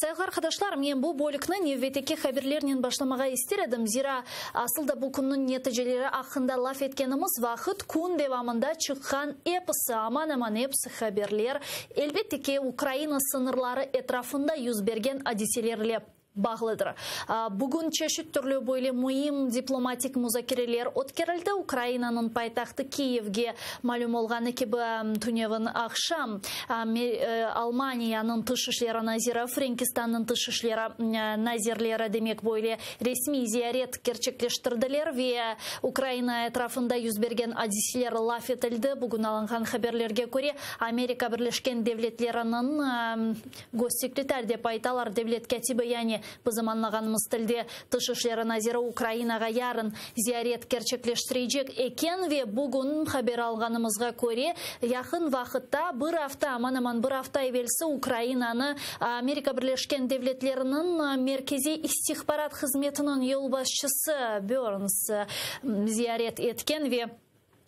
Сайгар кадашлар, мен бу бөлікні невветеке хаберлерінен башламаға истередім. Зира асылда бұл күннің нетижелері ақында лаф еткеніміз вақыт күн девамында шыққан эпысы, аман-аман эпсы хаберлер. Элбеттеке Украина сынырлары этрафында юзберген адиселерлеп бағлыдыр. Бүгін чешіт түрлі бойлы мұйым дипломатик музакерелер өткерілді. Украинаның пайтақты Киевге малюм олғаны кебі түневін ақшам. Алманияның тышышлері Назира, Френкистанның тышышлері Назирлері демек бойлы ресми зиярет керчеклештірділер ве Украина этрафында юзберген адиселер лаф етілді. Бүгін алынған хаберлерге көре Америка Бірлешкен Девлетлерінің госсекретарь деп айталар девлет кәтібі, яғни бізіманлағанымыз тілде тышышлері Назира Украинаға ярын зиярет керчеклештірейджек екен ве бүгін хабер алғанымызға көре яқын вақытта бір афта, аман-аман бір афта евелсі Украинаны Америка Бірлешкен Девлетлерінің меркези истихбарат қызметінің елбасшысы Бёрнс зиярет еткен ве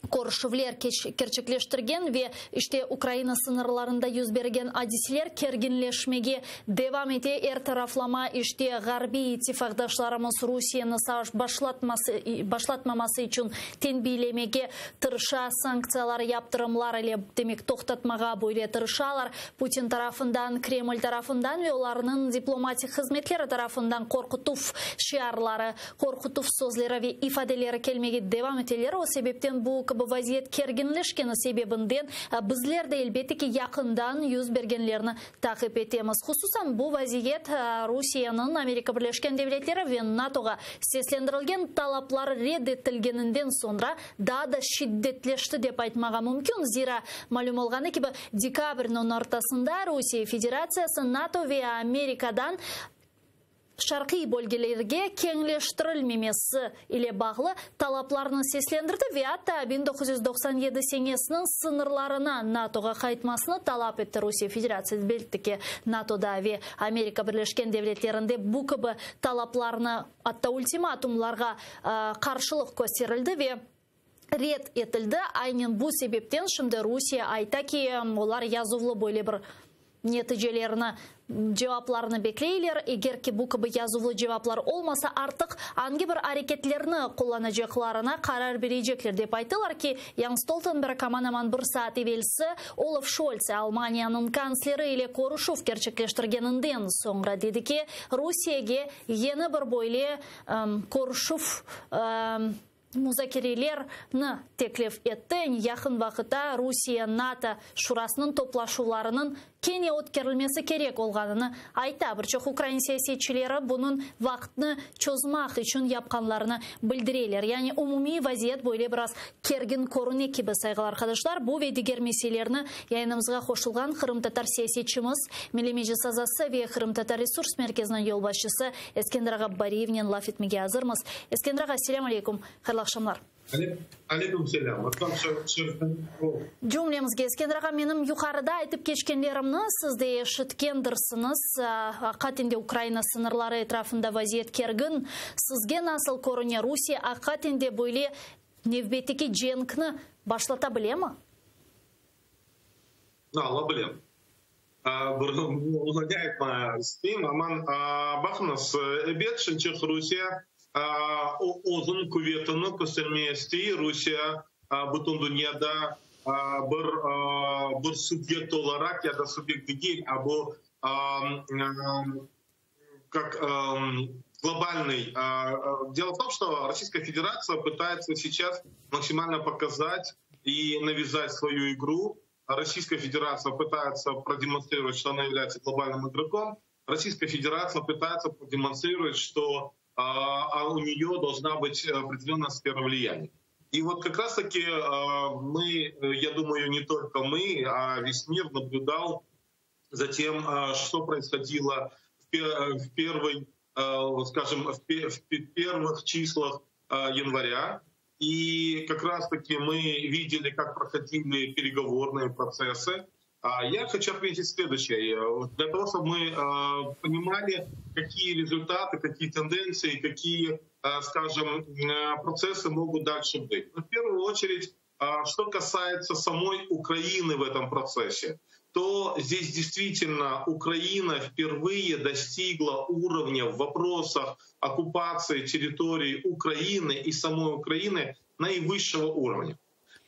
Коршывлер керчеклештірген ве іште Украина сынырларында юзберген адиселер кергенлешмеге девам ете тарафлама іште ғарби итифақдашларымыз Русияны башлатмамасы үшін тенбейлемеге тырыша санкциялар яптырымлар әле демек тоқтатмаға бойле тырышалар. Путин тарафындан, Кремль тарафындан ве оларының дипломатик қызметлері тарафындан қорқытуф шиарлары, қорқытуф сөзлері ве ифаделері келмеге девам етелер. О себептен бұл вазиет кергенлешкені себебінден біздерді елбеттеке яқындан юз бергенлеріні тақып етеміз. Хусусан бұл вазиет Русияның Америка Бірлешкен Девлетлері вен НАТОға сеслендірілген талаплары реддеттілгенінден sonra да шиддетлешті деп айтмаға мүмкін. Зира малюм олғаны кебі декабрьнің ортасында Русия Федерациясы НАТО ве Америкадан шарқи бөлгелерге кеңлештірілмемесі или бағлы талапларының сеслендірді ве атта 1997 сенесінің сынырларына НАТОға қайтмасыны талап етті. Русия Федерациясы белттіке НАТОда ве Америка Бірлешкен Девлетлерінде бұқыбы талапларына атта ультиматумларға қаршылық көстерілді ве рет етілді. Айнен бұл себептен шымды Русия айта ки олар язувлы бойлы бір нәтижелеріні жауапларыны беклейлер. Егер ке бұл кібі язувлы жауаплар олмаса артық анги бір әрекетлеріні қолланажақларына қарар бережеклер деп айтылар ки Ян Столтенберг аман-аман бір саат евелсі Олаф Шольц Алманияның канцлері или Корушов керчеклештіргенінден соңра деді ке Русияге ені бір бойле Корушов музакерелерні теклев етті. Яқын вақыта Русия НАТО шурасының топлашуларының кене өткерілмесі керек олғаныны айта. Бірчоқ Украин саясетчілері бұның вақытны чозмақ үшін япқанларыны білдірелер. Яғни умуми вазиет бойле біраз керген көріне кебі сайғалар қадашлар. Бұл ведігер меселеріні яйынымызға қошылған Қырым-татар саясетчіміз Мелемежі Сазасы ве Қырым-татар ресурс мерkezінің елбасшысы Ескендір Бариевнен лаф етмеге азырмыз. Ескендір аға, селям алейкум, қайырлы ақшамлар. Алейкум селям. Жумлемізге Ескендір аға, менің юқарыда айтып кешкенлерімні сізде шыткендірсіңіз. Аққатенде Украина сынырлары етрафында вазиет керген. Сізге насыл көріне Русия аққатенде бойле невбетеке женкні башлата біле ма? Ала білем. Уладяет ма спим. Аман бақыныз әбет шынчық Русия озын күветіні көстерместі Русия бұтын дүнияда бір субъект olarak ya da субъект değil, а бұл как глобальный. Дело в том, что Российская Федерация пытается сейчас максимально показать и навязать свою игру. Российская Федерация пытается продемонстрировать, что она является глобальным игроком. Российская Федерация пытается продемонстрировать, что у нее должна быть определенная сфера влияния. И вот как раз-таки мы, я думаю, не только мы, а весь мир наблюдал за тем, что происходило в первых числах января. И как раз-таки мы видели, как проходили переговорные процессы. Я хочу отметить следующее. Для того, чтобы мы понимали, какие результаты, какие тенденции, какие, скажем, процессы могут дальше быть. В первую очередь, что касается самой Украины в этом процессе, то здесь действительно Украина впервые достигла уровня в вопросах оккупации территории Украины и самой Украины наивысшего уровня.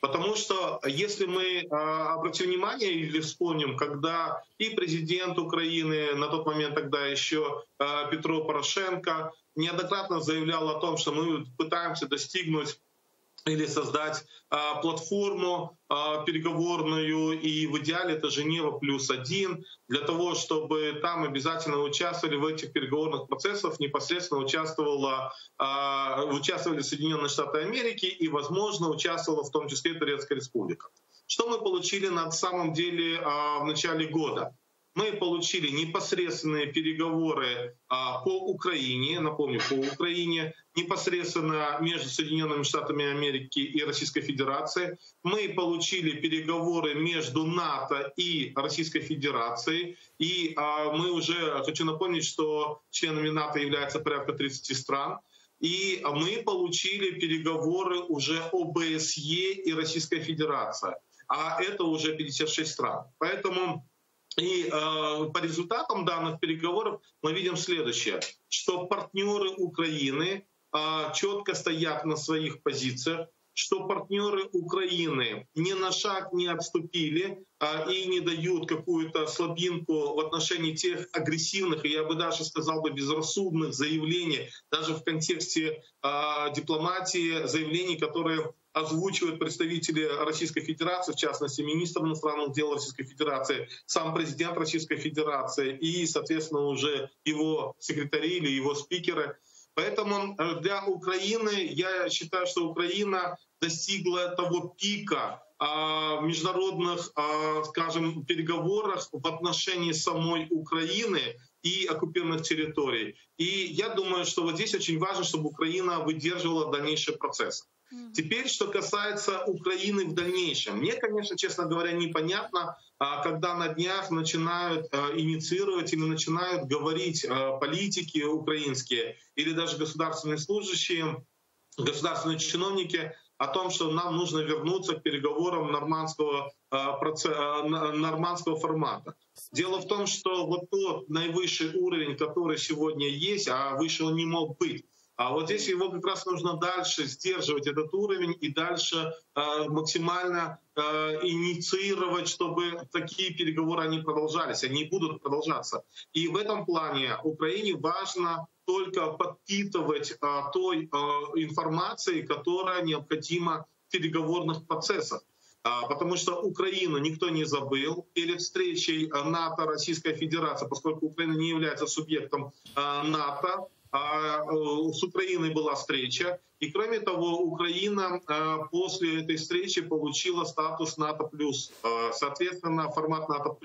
Потому что если мы обратим внимание или вспомним, когда и президент Украины, на тот момент тогда еще Петро Порошенко, неоднократно заявлял о том, что мы пытаемся достигнуть или создать платформу переговорную, и в идеале это Женева +1, для того, чтобы там обязательно участвовали в этих переговорных процессах, непосредственно участвовали Соединенные Штаты Америки и, возможно, участвовала в том числе Турецкая Республика. Что мы получили на самом деле в начале года? Мы получили непосредственные переговоры по Украине, напомню, по Украине, непосредственно между Соединенными Штатами Америки и Российской Федерацией. Мы получили переговоры между НАТО и Российской Федерацией. И мы уже, хочу напомнить, что членами НАТО является порядка 30 стран. И мы получили переговоры уже ОБСЕ и Российской Федерации. А это уже 56 стран. Поэтому и по результатам данных переговоров мы видим следующее, что партнеры Украины четко стоят на своих позициях, что партнеры Украины ни на шаг не отступили и не дают какую-то слабинку в отношении тех агрессивных, и я бы даже сказал бы безрассудных заявлений, даже в контексте дипломатии, заявлений, которые озвучивают представители Российской Федерации, в частности, министр иностранных дел Российской Федерации, сам президент Российской Федерации и, соответственно, уже его секретари или его спикеры. Поэтому для Украины, я считаю, что Украина достигла того пика в международных, скажем, переговорах в отношении самой Украины и оккупированных территорий. И я думаю, что вот здесь очень важно, чтобы Украина выдерживала дальнейший процесс. Теперь, что касается Украины в дальнейшем. Мне, конечно, честно говоря, непонятно, когда на днях начинают инициировать или начинают говорить политики украинские или даже государственные служащие, государственные чиновники о том, что нам нужно вернуться к переговорам нормандского формата. Дело в том, что вот тот наивысший уровень, который сегодня есть, а выше он не мог быть, а вот здесь его как раз нужно дальше сдерживать, этот уровень, и дальше максимально инициировать, чтобы такие переговоры они продолжались, они будут продолжаться. И в этом плане Украине важно только подпитывать той информацией, которая необходима в переговорных процессах. Потому что Украину никто не забыл. Перед встречей НАТО-Российская Федерация, поскольку Украина не является субъектом НАТО, с Украиной была встреча. И кроме того, Украина после этой встречи получила статус НАТО+. Соответственно, формат НАТО+,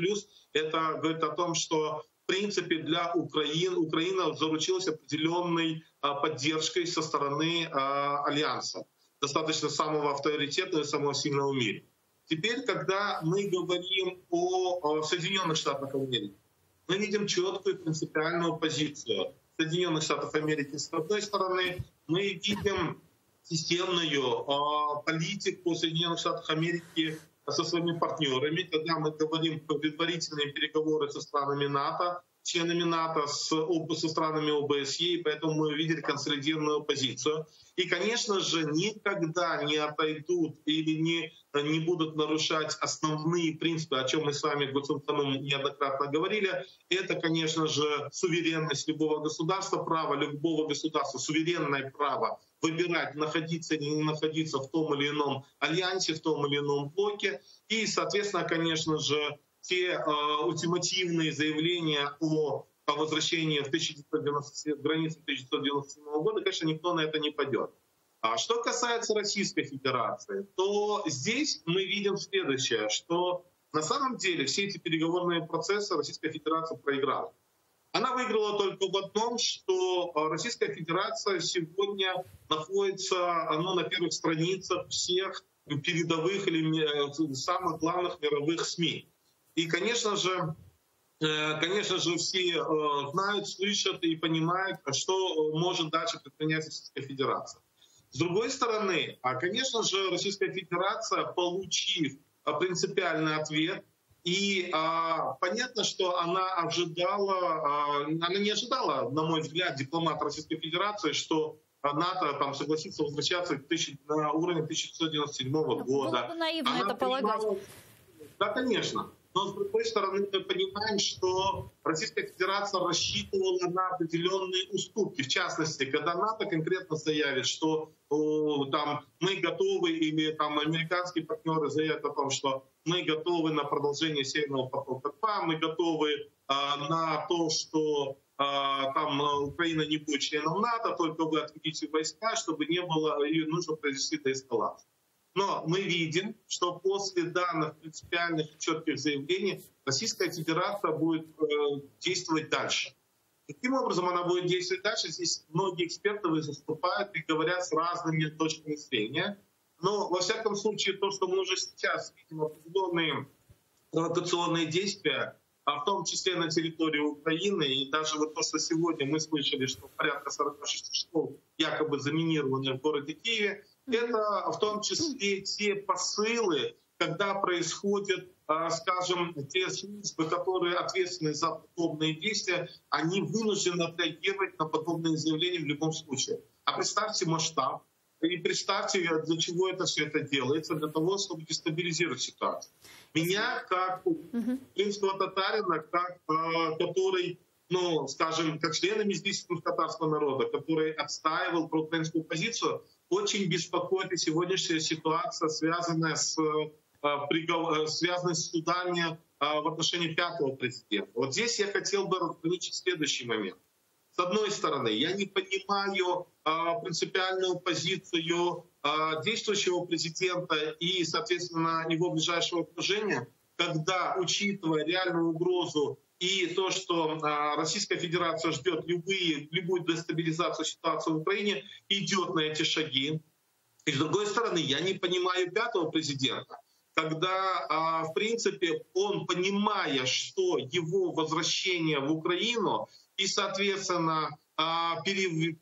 это говорит о том, что в принципе для Украина заручилась определенной поддержкой со стороны Альянса, достаточно самого авторитетного и самого сильного в мире. Теперь, когда мы говорим о Соединенных Штатах Америки, мы видим четкую принципиальную позицию Соединенных Штатов Америки. С одной стороны, мы видим системную политику Соединенных Штатов Америки со своими партнерами, когда мы говорим про предварительные переговоры со странами НАТО, членами НАТО, со странами ОБСЕ, и поэтому мы увидели консолидированную позицию. И, конечно же, никогда не отойдут или не будут нарушать основные принципы, о чем мы с вами в Государственном неоднократно говорили. Это, конечно же, суверенность любого государства, право любого государства, суверенное право выбирать, находиться или не находиться в том или ином альянсе, в том или ином блоке. И, соответственно, конечно же, те ультимативные заявления о возвращении в границы 1997 года, конечно, никто на это не пойдет. А что касается Российской Федерации, то здесь мы видим следующее, что на самом деле все эти переговорные процессы Российская Федерация проиграла. Она выиграла только в одном, что Российская Федерация сегодня находится на первых страницах всех передовых или самых главных мировых СМИ. И, конечно же, все знают, слышат и понимают, что может дальше предпринять Российская Федерация. С другой стороны, конечно же, Российская Федерация, получив принципиальный ответ, и понятно, что она не ожидала, на мой взгляд, дипломат Российской Федерации, что НАТО там согласится возвращаться на уровень 1997 года. Было бы наивно это полагать. Да, конечно. Но, с другой стороны, мы понимаем, что Российская Федерация рассчитывала на определенные уступки. В частности, когда НАТО конкретно заявит, что там, мы готовы, или там, американские партнеры заявят о том, что мы готовы на продолжение Северного потока-2, мы готовы на то, что там Украина не будет членом НАТО, только вы отведите войска, чтобы не было, ее нужно произвести деэскалацию. Но мы видим, что после данных принципиальных и четких заявлений Российская Федерация будет действовать дальше. Каким образом она будет действовать дальше? Здесь многие эксперты выступают и говорят с разными точками зрения. Но, во всяком случае, то, что мы уже сейчас видим определенные провокационные действия, в том числе на территории Украины, и даже вот то, что сегодня мы слышали, что порядка 46 школ якобы заминированы в городе Киеве, это в том числе те посылы, когда происходят, скажем, те службы, которые ответственны за подобные действия, они вынуждены отреагировать на подобные заявления в любом случае. А представьте масштаб, и представьте, для чего это все это делается, для того, чтобы дестабилизировать ситуацию. Меня, как крымского татарина, который, ну, скажем, как члена Меджлиса татарского народа, который отстаивал проукраинскую позицию, очень беспокоит и сегодняшняя ситуация, связанная с судами в отношении 5-го президента. Вот здесь я хотел бы разграничить следующий момент. С одной стороны, я не понимаю принципиальную позицию действующего президента и, соответственно, его ближайшего окружения, когда, учитывая реальную угрозу и то, что Российская Федерация ждет любую дестабилизацию ситуации в Украине, идет на эти шаги. И с другой стороны, я не понимаю 5-го президента, когда, в принципе, он, понимая, что его возвращение в Украину и, соответственно, активно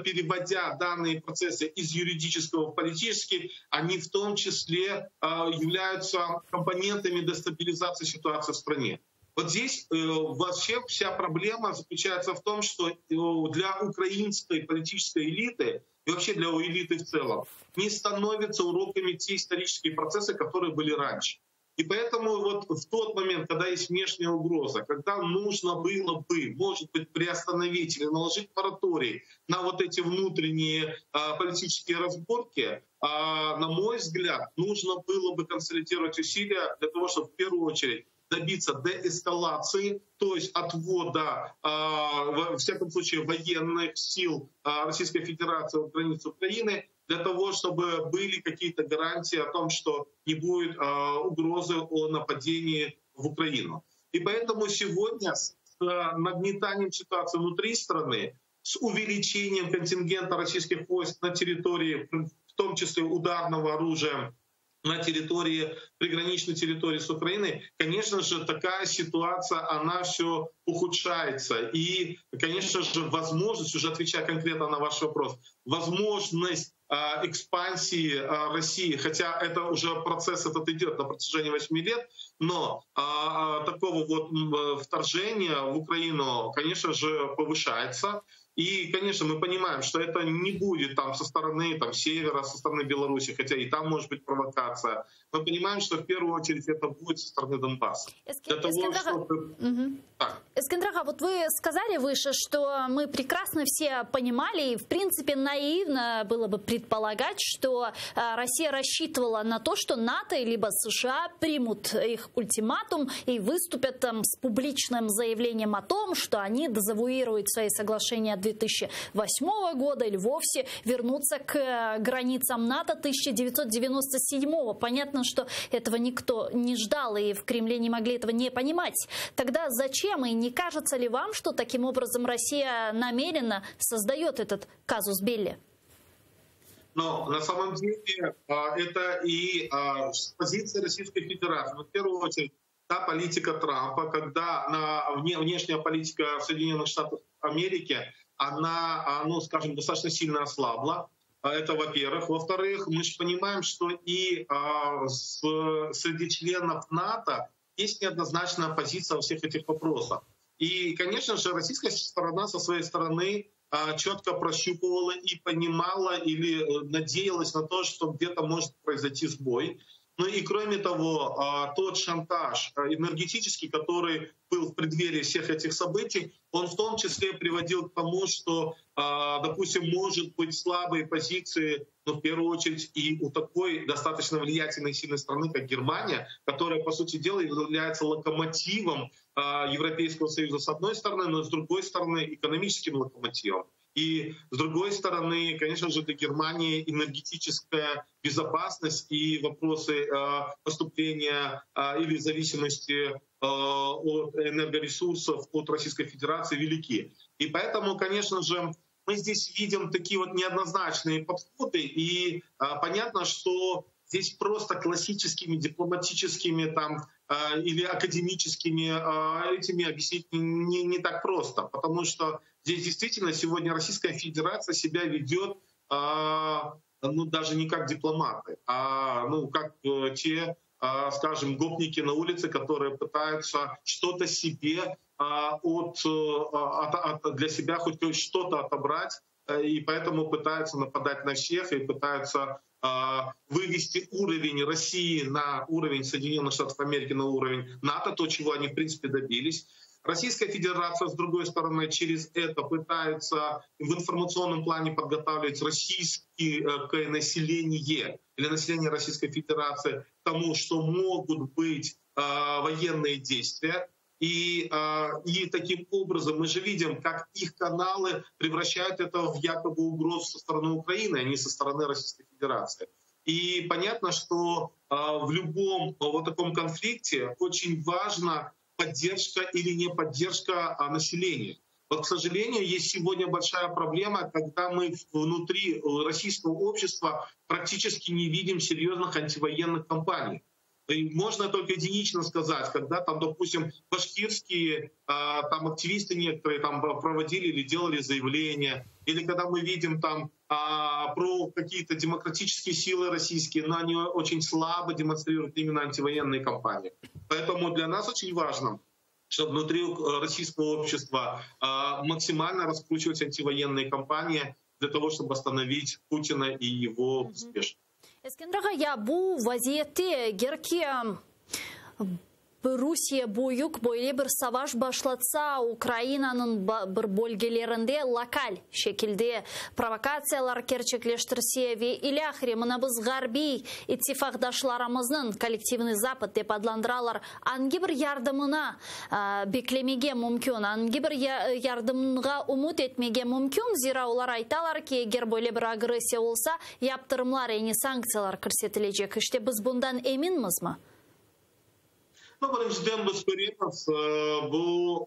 переводя данные процессы из юридического в политический, они в том числе являются компонентами дестабилизации ситуации в стране. Вот здесь вообще вся проблема заключается в том, что для украинской политической элиты и вообще для элиты в целом не становятся уроками те исторические процессы, которые были раньше. И поэтому вот в тот момент, когда есть внешняя угроза, когда нужно было бы, может быть, приостановить или наложить мораторий на вот эти внутренние политические разборки, на мой взгляд, нужно было бы консолидировать усилия для того, чтобы в первую очередь добиться деэскалации, то есть отвода, во всяком случае, военных сил Российской Федерации в границе Украины, для того, чтобы были какие-то гарантии о том, что не будет угрозы о нападении в Украину. И поэтому сегодня с нагнетанием ситуации внутри страны, с увеличением контингента российских войск на территории, в том числе ударного оружия, на территории, приграничной территории с Украиной, конечно же, такая ситуация, она все ухудшается. И, конечно же, возможность, уже отвечая конкретно на ваш вопрос, возможность экспансии России, хотя это уже процесс этот идет на протяжении 8 лет, но такого вот вторжения в Украину, конечно же, повышается. И, конечно, мы понимаем, что это не будет там со стороны там, севера, со стороны Беларуси, хотя и там может быть провокация. Мы понимаем, что в первую очередь это будет со стороны Донбасса. Эскендер Ага, вот вы сказали выше, что мы прекрасно все понимали, и в принципе наивно было бы предполагать, что Россия рассчитывала на то, что НАТО либо США примут их ультиматум и выступят там с публичным заявлением о том, что они дезавуируют свои соглашения 2008 года или вовсе вернутся к границам НАТО 1997. Понятно, что этого никто не ждал, и в Кремле не могли этого не понимать. Тогда зачем, и не кажется ли вам, что таким образом Россия намеренно создает этот казус белли? Но на самом деле это и позиция Российской Федерации. В первую очередь, та политика Трампа, когда внешняя политика Соединенных Штатов Америки, она, ну, скажем, достаточно сильно ослабла. Это во-первых. Во-вторых, мы же понимаем, что и среди членов НАТО есть неоднозначная позиция во всех этих вопросах. И, конечно же, российская сторона со своей стороны четко прощупывала и понимала или надеялась на то, что где-то может произойти сбой. Ну и кроме того, тот шантаж энергетический, который был в преддверии всех этих событий, он в том числе приводил к тому, что, допустим, может быть слабые позиции, но в первую очередь и у такой достаточно влиятельной и сильной страны, как Германия, которая, по сути дела, является локомотивом Европейского Союза с одной стороны, но с другой стороны экономическим локомотивом. И с другой стороны, конечно же, для Германии энергетическая безопасность и вопросы поступления или зависимости от энергоресурсов от Российской Федерации велики. И поэтому, конечно же, мы здесь видим такие вот неоднозначные подходы. И понятно, что здесь просто классическими дипломатическими или академическими этими объяснить не так просто. Потому что здесь действительно сегодня Российская Федерация себя ведет даже не как дипломаты, а как те, скажем, гопники на улице, которые пытаются что-то себе для себя хоть что-то отобрать, и поэтому пытаются нападать на всех и пытаются вывести уровень России на уровень Соединенных Штатов Америки, на уровень НАТО, то, чего они в принципе добились. Российская Федерация, с другой стороны, через это пытается в информационном плане подготавливать российское население или население Российской Федерации к тому, что могут быть военные действия. И таким образом мы же видим, как их каналы превращают это в якобы угрозу со стороны Украины, а не со стороны Российской Федерации. И понятно, что в любом вот таком конфликте очень важна поддержка или не поддержка населения. Вот, к сожалению, есть сегодня большая проблема, когда мы внутри российского общества практически не видим серьезных антивоенных кампаний. И можно только единично сказать, когда допустим, башкирские активисты некоторые проводили или делали заявления, или когда мы видим про какие-то демократические силы российские, но они очень слабо демонстрируют именно антивоенные кампании. Поэтому для нас очень важно, чтобы внутри российского общества максимально раскручивать антивоенные кампании для того, чтобы остановить Путина и его успешность. Ескендраға, бұл вазиетте герке Русия бойық бойле бір саваш башлатса Украинаның бір бөлгелерінде локаль шекілде провокациялар керчеклештірсе ве или ахре мұна біз ғарби иттифақдашларымыздың коллективный запад деп адландыралар анги бір ярдымына беклемеге мүмкін, анги бір ярдымға умут етмеге мүмкін, зира олар айталар ки егер бойле бір агрессия олса яптырымлар, яғни санкциялар көрсетілежек. Іште біз бұндан емінміз ме? Біріншіден біз көреміз, бұл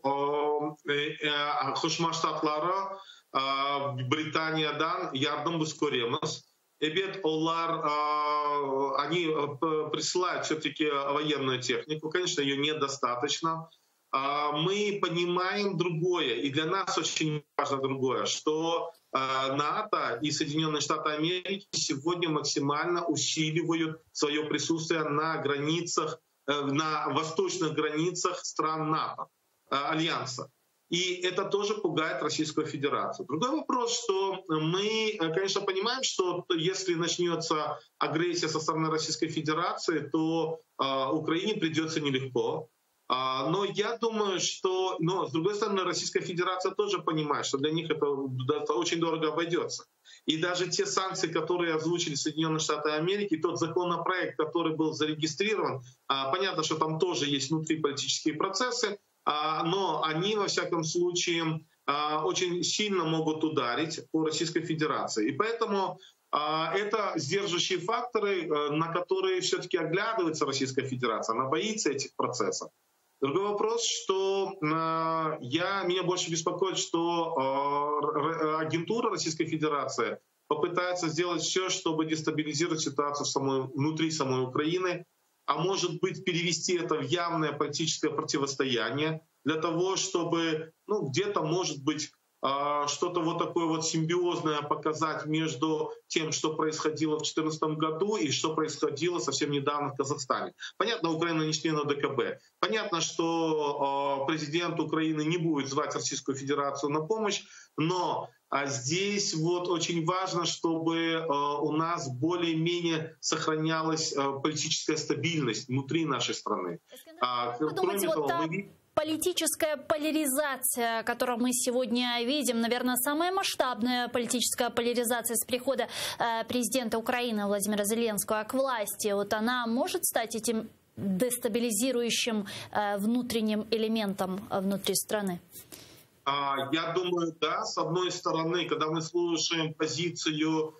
Қошма Штатлары Британиядан ярдым біз көреміз. Они присылают все-таки военную технику, конечно, ее недостаточно. Мы понимаем другое, и для нас очень важно другое, что НАТО и Соединенные Штаты Америки сегодня максимально усиливают свое присутствие на границах, на восточных границах стран НАТО, Альянса. И это тоже пугает Российскую Федерацию. Другой вопрос, что мы, конечно, понимаем, что если начнется агрессия со стороны Российской Федерации, то Украине придется нелегко. Но я думаю, что, с другой стороны, Российская Федерация тоже понимает, что для них это очень дорого обойдется. И даже те санкции, которые озвучили Соединенные Штаты Америки, тот законопроект, который был зарегистрирован, понятно, что там тоже есть внутриполитические процессы, но они, во всяком случае, очень сильно могут ударить по Российской Федерации. И поэтому это сдерживающие факторы, на которые все-таки оглядывается Российская Федерация. Она боится этих процессов. Другой вопрос, что меня больше беспокоит, что агентура Российской Федерации попытается сделать все, чтобы дестабилизировать ситуацию внутри самой Украины, а может быть перевести это в явное политическое противостояние для того, чтобы где-то, может быть, что-то вот такое вот симбиозное показать между тем, что происходило в 2014 году и что происходило совсем недавно в Казахстане. Понятно, Украина не член ОДКБ. Понятно, что президент Украины не будет звать Российскую Федерацию на помощь, но здесь вот очень важно, чтобы у нас более-менее сохранялась политическая стабильность внутри нашей страны. Кроме того, политическая поляризация, которую мы сегодня видим, наверное, самая масштабная политическая поляризация с прихода президента Украины Владимира Зеленского к власти, вот она может стать этим дестабилизирующим внутренним элементом внутри страны? Я думаю, да. С одной стороны, когда мы слушаем позицию,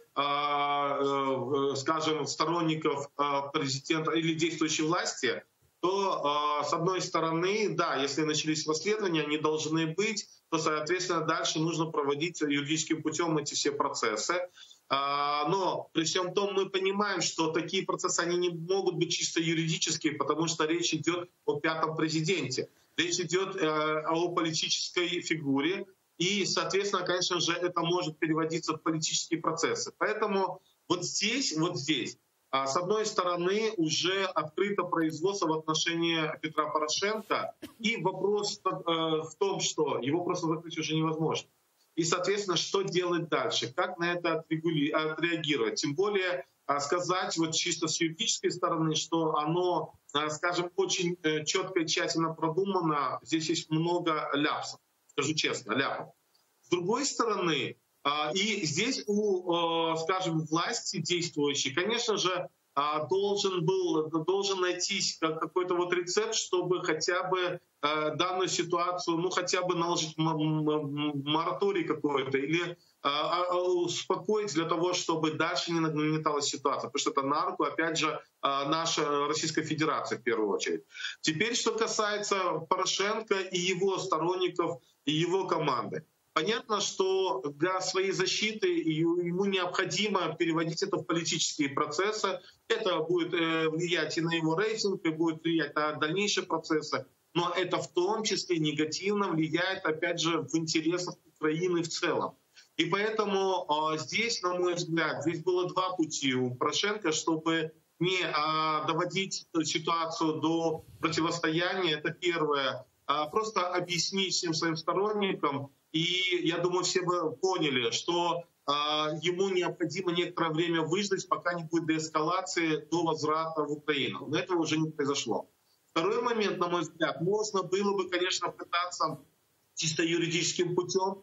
скажем, сторонников президента или действующей власти, то, с одной стороны, да, если начались расследования, они должны быть, то, соответственно, дальше нужно проводить юридическим путем эти все процессы. Но при всем том мы понимаем, что такие процессы они не могут быть чисто юридические, потому что речь идет о пятом президенте. Речь идет о политической фигуре, и, соответственно, конечно же, это может переводиться в политические процессы. Поэтому вот здесь, с одной стороны, уже открыто производство в отношении Петра Порошенко, и вопрос в том, что его просто закрыть уже невозможно. И, соответственно, что делать дальше? Как на это отреагировать? Тем более сказать вот чисто с юридической стороны, что оно, скажем, очень четко и тщательно продумано, здесь есть много ляпсов, скажу честно, ляпов. С другой стороны, и здесь скажем, власти действующей, конечно же, должен найтись какой-то вот рецепт, чтобы хотя бы данную ситуацию, ну хотя бы наложить мораторий какой-то или успокоить для того, чтобы дальше не нагнеталась ситуация, потому что это на руку, опять же, наша Российская Федерация в первую очередь. Теперь, что касается Порошенко и его сторонников, и его команды. Понятно, что для своей защиты ему необходимо переводить это в политические процессы. Это будет влиять и на его рейтинг, и будет влиять на дальнейшие процессы. Но это в том числе негативно влияет, опять же, в интересах Украины в целом. И поэтому здесь, на мой взгляд, здесь было два пути у Порошенко, чтобы не доводить ситуацию до противостояния. Это первое. Просто объяснить всем своим сторонникам. И я думаю, все бы поняли, что ему необходимо некоторое время выждать, пока не будет деэскалации до возврата в Украину. Но этого уже не произошло. Второй момент, на мой взгляд, можно было бы, конечно, пытаться чисто юридическим путем,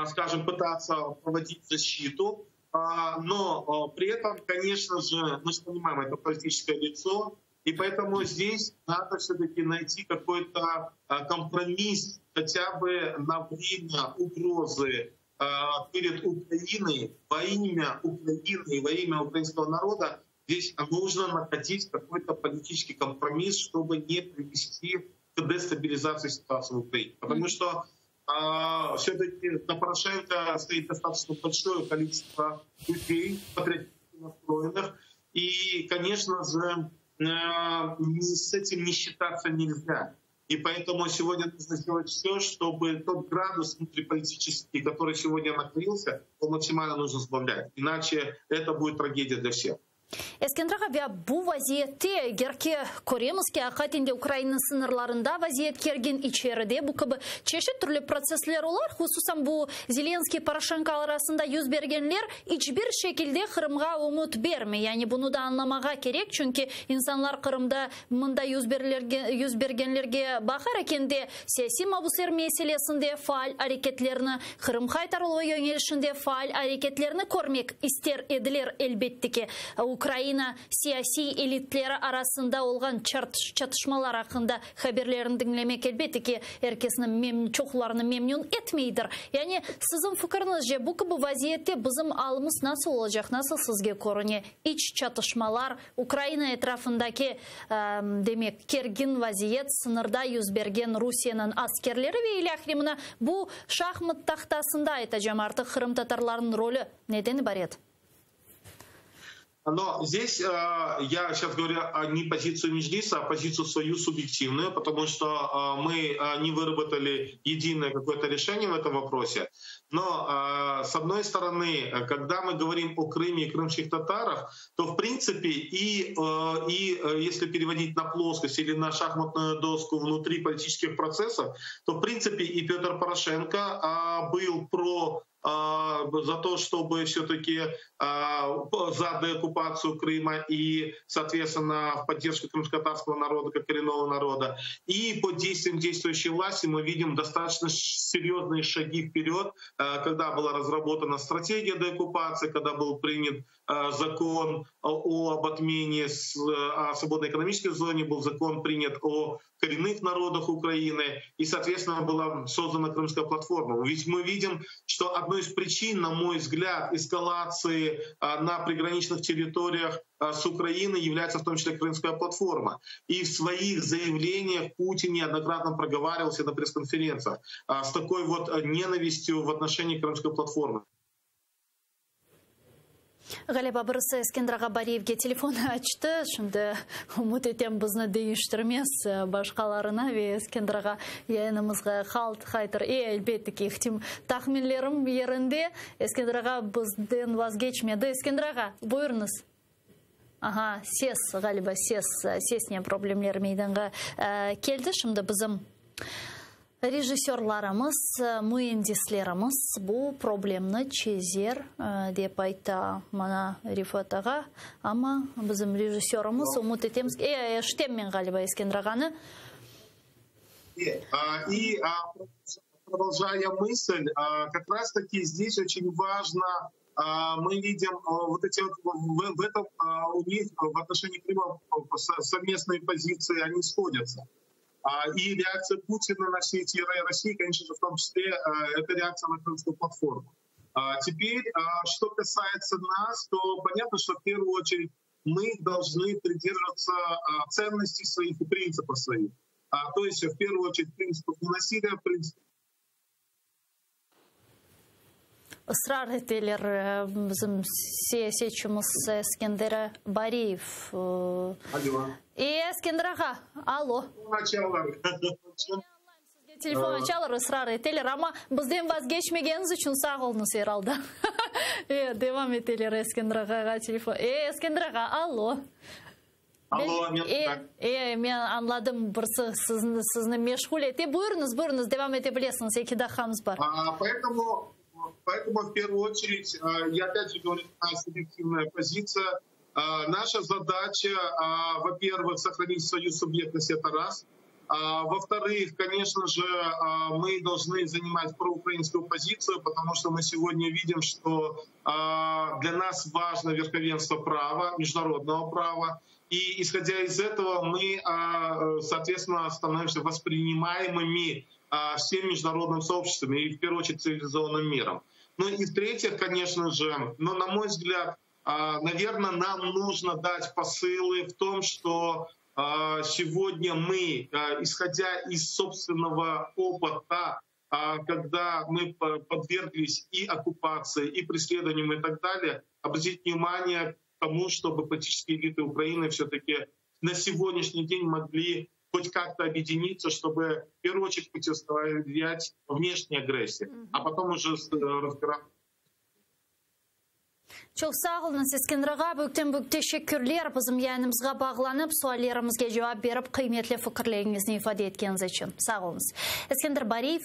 скажем, пытаться проводить защиту, но при этом, конечно же, мы же понимаем, это политическое лицо, и поэтому здесь надо все-таки найти какой-то компромисс хотя бы на время угрозы перед Украиной, во имя Украины и во имя украинского народа. Здесь нужно находить какой-то политический компромисс, чтобы не привести к дестабилизации ситуации в Украине. Потому что все-таки на Порошенко стоит достаточно большое количество людей, патриотически настроенных. И, конечно же, с этим не считаться нельзя. И поэтому сегодня нужно сделать все, чтобы тот градус внутриполитический, который сегодня накрылся, он максимально нужно сбавлять. Иначе это будет трагедия для всех. Ескендраға бұл вазиетте герке көремізке ақатенде Украина сынырларында вазиет керген ичеріде бұл кібі чеші түрлі процесслер олар, хусусан бұл Зеленский Порошенко арасында юз бергенлер ичбір шекілде Қырымға умут берме. Яғни бұны да анламаға керек, чүнки инсанлар Қырымда мұнда юз бергенлерге бақар екенде саяси мабусер меселесінде фаал әрекетлеріні, Қырым қайтарылуы yönelişinde фаал әрекетлеріні көрмек істер еділер әлбеттіке. Украина siyasi elitlері арасында olған çatışmalar hakkında haberlerini dinlemek elbette ki herkesinin çoğularını memnun etmeydir. Yani sizin fikriniz bu gibi vaziyette bizim alımız nasıl olacak, nasıl sizge görünüyor? İç çatışmalar, Ukrayna etrafındaki demek gergin vaziyet, sınırda yüz bergen Rusya'nın askerleri ve ilahrimine bu şahmat tahtasında aytacağım artık Kırım Tatarlarının rolü nedeni var еді? Но здесь я сейчас говорю не позицию Меджлиса, а позицию свою субъективную, потому что мы не выработали единое какое-то решение в этом вопросе. Но, с одной стороны, когда мы говорим о Крыме и крымских татарах, то, в принципе, и если переводить на плоскость или на шахматную доску внутри политических процессов, то, в принципе, и Петр Порошенко был за то, чтобы все-таки за деоккупацию Крыма и, соответственно, в поддержку крымско-татарского народа как коренного народа. И по действиям действующей власти мы видим достаточно серьезные шаги вперед, когда была разработана стратегия деоккупации, когда был принят закон об отмене о свободной экономической зоне, был закон принят о коренных народах Украины, и, соответственно, была создана Крымская платформа. Ведь мы видим, что одной из причин, на мой взгляд, эскалации на приграничных территориях с Украиной является в том числе Крымская платформа. И в своих заявлениях Путин неоднократно проговаривался на пресс-конференциях с такой вот ненавистью в отношении Крымской платформы. Галиба Бұрысы Ескендір Бариевге телефон açtı. Şimdi umut etem bizni değiştirmez başkalarına ve Eskendір'ға yayınımızға қалт қайтыр. Elbette ki tahminlerim yerinde. Eskendір'ға bizden vazgeçmedi. Eskendір'ға buyurunuz. Aha, ses galiba sesine problemler meydana geldi. Şimdi bizim rejissörlarımız, mühendislerimiz bu problemni çözer dep ayta mana Rifat ağa. Ama bizim rejissörümüz umut etemiz. Ştemmen galiba Eskender ağаны. И продолжая мысль, как раз таки здесь очень важно, мы видим вот эти в этом у них в отношении Крыма совместные позиции, они сходятся. И реакция Путина на все эти России, конечно же, в том числе, это реакция на Крымскую платформу. Теперь, что касается нас, то понятно, что в первую очередь мы должны придерживаться ценностей своих и принципов своих. То есть, в первую очередь, принципов ненасилия, принципов. Israr ettiler bizim siyasetçimiz Eskender Bariyev. Alo. Eskender ağa, alo. Telefon açarlar, ısrar ettiler ama bizden vazgeçmegeniz için sağ olunuz herhalde. Devam ettiler Eskender ağaға telefon. Eskender ağa, alo. Alo, men anladım, birisi sizni meşgul etti. Buyurunuz, devam edebilirsiniz. 2 dakikamız var. Поэтому, в первую очередь, я опять же говорю, субъективная позиция. Наша задача, во-первых, сохранить свою субъектность, это раз. Во-вторых, конечно же, мы должны занимать проукраинскую позицию, потому что мы сегодня видим, что для нас важно верховенство права, международного права. И исходя из этого мы, соответственно, становимся воспринимаемыми всем международным сообществом и, в первую очередь, цивилизованным миром. Ну и в-третьих, конечно же, но на мой взгляд, наверное, нам нужно дать посылы в том, что сегодня мы, исходя из собственного опыта, когда мы подверглись и оккупации, и преследованиям и так далее, обратить внимание к тому, чтобы политические элиты Украины все-таки на сегодняшний день могли хоть как-то объединиться, чтобы в первую очередь противостоять внешней агрессии, а потом уже разбираться. Çok sağ olun Eskender ağa. Büyükten teşekkürler bizim yayınımızga bağlanıp, suallarımızga cevap berip, kıymetli fikirlerinizni ifade ettiğiniz için. Sağ olun. Eskender Bariyev